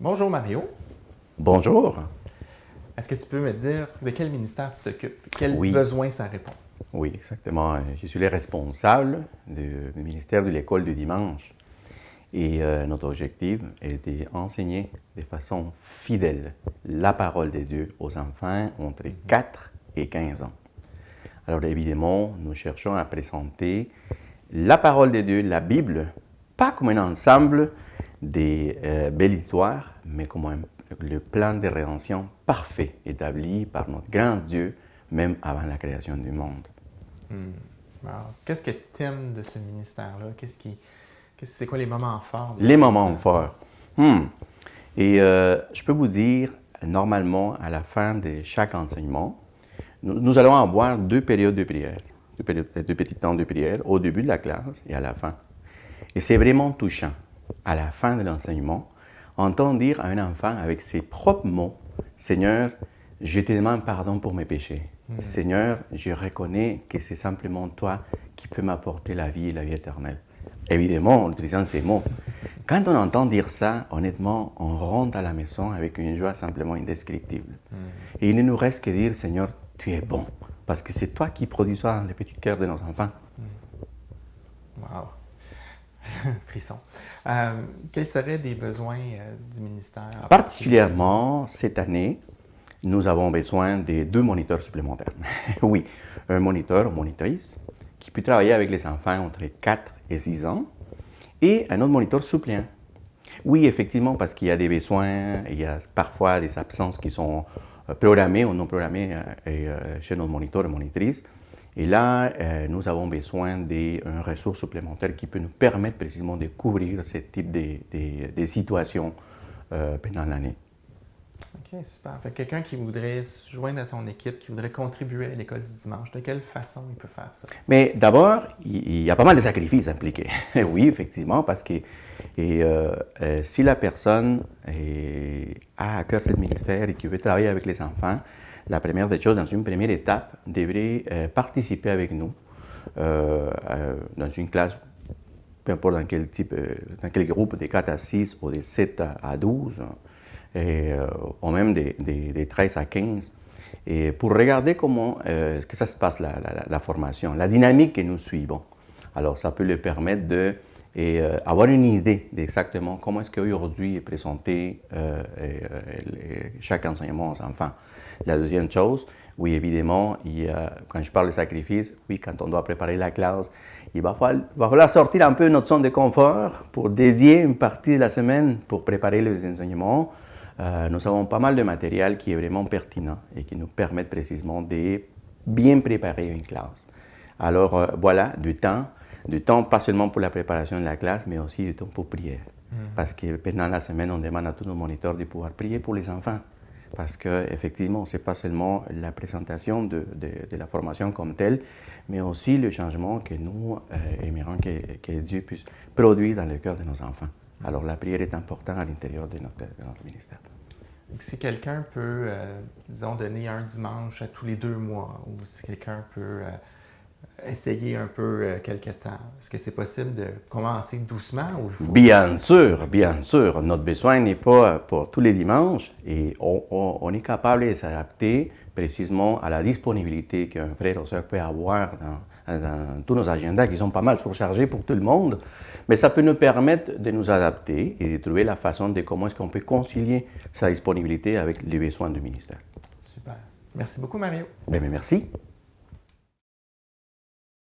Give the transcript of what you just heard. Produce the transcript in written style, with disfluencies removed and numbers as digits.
Bonjour Mario. Bonjour. Est-ce que tu peux me dire de quel ministère tu t'occupes? Quels Oui, besoins ça répond? oui, exactement. Je suis le responsable du ministère de l'École du dimanche. Et notre objectif est d'enseigner de façon fidèle la parole de Dieu aux enfants entre 4 et 15 ans. Alors évidemment, nous cherchons à présenter la parole de Dieu, la Bible, pas comme un ensemble de belles histoires, mais comme le plan de rédemption parfait établi par notre grand Dieu, même avant la création du monde. Alors, qu'est-ce que tu aimes de ce ministère-là? C'est quoi les moments forts de ce Les moments ministère? forts. Et je peux vous dire, normalement, à la fin de chaque enseignement, nous allons avoir deux périodes de prière, deux petits temps de prière, au début de la classe et à la fin. Et c'est vraiment touchant, à la fin de l'enseignement, entendre dire à un enfant avec ses propres mots, « Seigneur, je te demande pardon pour mes péchés. Seigneur, je reconnais que c'est simplement toi qui peux m'apporter la vie et la vie éternelle. » Évidemment, en utilisant ces mots. Quand on entend dire ça, honnêtement, on rentre à la maison avec une joie simplement indescriptible. Et il ne nous reste que dire, Seigneur, tu es bon, parce que c'est toi qui produis ça dans les petits cœurs de nos enfants. Wow! Frisson. Quels seraient des besoins du ministère? Particulièrement, cette année, nous avons besoin de 2 moniteurs supplémentaires. Oui, un moniteur ou monitrice qui peut travailler avec les enfants entre 4 et 6 ans et un autre moniteur suppléant. Oui, effectivement, parce qu'il y a des besoins, il y a parfois des absences qui sont programmées ou non programmées chez nos moniteurs et monitrices. Et là, nous avons besoin d'une ressource supplémentaire qui peut nous permettre précisément de couvrir ce type de situations pendant l'année. OK, super. Fait que quelqu'un qui voudrait se joindre à ton équipe, qui voudrait contribuer à l'école du dimanche, de quelle façon il peut faire ça? Mais d'abord, il y a pas mal de sacrifices impliqués. Oui, effectivement, parce que si la personne a à cœur ce ministère et qui veut travailler avec les enfants, la première des choses, dans une première étape, devrait participer avec nous dans une classe, peu importe dans quel type, dans quel groupe, de 4 à 6 ou de 7 à 12, ou même de 13 à 15. Et pour regarder comment que ça se passe, la formation, la dynamique que nous suivons. Alors, ça peut leur permettre d'avoir une idée d'exactement comment est-ce qu'aujourd'hui est présenté chaque enseignement aux enfants. La deuxième chose, oui, évidemment, quand je parle de sacrifice, oui, quand on doit préparer la classe, il va falloir sortir un peu notre zone de confort pour dédier une partie de la semaine pour préparer les enseignements. Nous avons pas mal de matériel qui est vraiment pertinent et qui nous permet précisément de bien préparer une classe. Alors voilà, du temps pas seulement pour la préparation de la classe, mais aussi du temps pour prier. Parce que pendant la semaine, on demande à tous nos moniteurs de pouvoir prier pour les enfants. Parce qu'effectivement, ce n'est pas seulement la présentation de la formation comme telle, mais aussi le changement que nous aimerions que Dieu puisse produire dans le cœur de nos enfants. Alors la prière est importante à l'intérieur de notre ministère. Si quelqu'un peut, disons, donner un dimanche à tous les 2 mois, ou si quelqu'un peut essayer un peu quelque temps, est-ce que c'est possible de commencer doucement ou il faut... Bien sûr, bien sûr. Notre besoin n'est pas pour tous les dimanches et on est capable de s'adapter précisément à la disponibilité qu'un frère ou sœur peut avoir dans tous nos agendas qui sont pas mal surchargés pour tout le monde. Mais ça peut nous permettre de nous adapter et de trouver la façon de comment est-ce qu'on peut concilier sa disponibilité avec les besoins du ministère. Super. Merci beaucoup, Mario. Bien, mais merci.